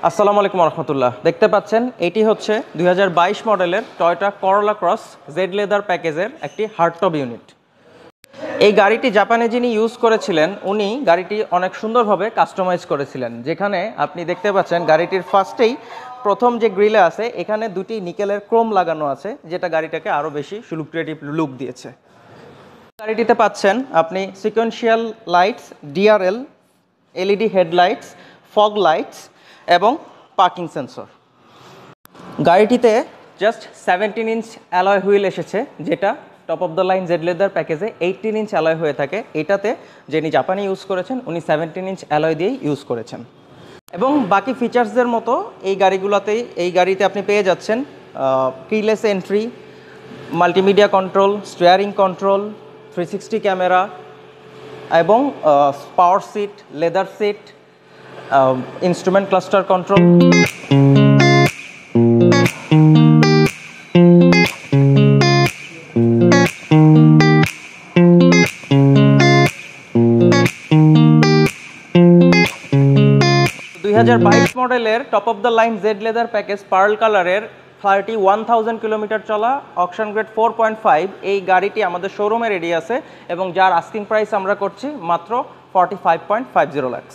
আসসালামু আলাইকুম রহমতুল্লাহ। দেখতে পাচ্ছেন এটি হচ্ছে 2022 মডেলের টয়োটা করোলা ক্রস জেড লেদার প্যাকেজের একটি হার্ডটপ ইউনিট। এই গাড়িটি জাপানে যিনি ইউজ করেছিলেন উনি গাড়িটি অনেক সুন্দরভাবে কাস্টমাইজ করেছিলেন, যেখানে আপনি দেখতে পাচ্ছেন গাড়িটির ফার্স্টেই প্রথম যে গ্রিলে আছে এখানে দুটি নিকেলের ক্রোম লাগানো আছে, যেটা গাড়িটাকে আরও বেশি লুক্রেটিভ লুক দিয়েছে। গাড়িটিতে পাচ্ছেন আপনি sequential lights, DRL, LED headlights, fog lights এবং পার্কিং সেন্সর। গাড়িটিতে জাস্ট 17 ইঞ্চ অ্যালয় হুইল এসেছে, যেটা top of the line Z leather প্যাকেজে 18 ইঞ্চ অ্যালয় হয়ে থাকে। এটাতে যিনি জাপানি ইউজ করেছেন উনি 17 ইঞ্চ অ্যালয় দিয়েই ইউজ করেছেন। এবং বাকি ফিচার্সদের মতো এই গাড়িতে আপনি পেয়ে যাচ্ছেন keyless entry, multimedia control, steering control, 360 camera এবং power seat, leather seat, instrument cluster control. মডেলের top of the line Z leather package pearl কালারের 31,000 কিলোমিটার চলা অকশন গ্রেড 4.5 এই গাড়িটি আমাদের শোরুমে রেডি আছে এবং যার আস্কিং প্রাইস আমরা করছি মাত্র 45.50 লাখ।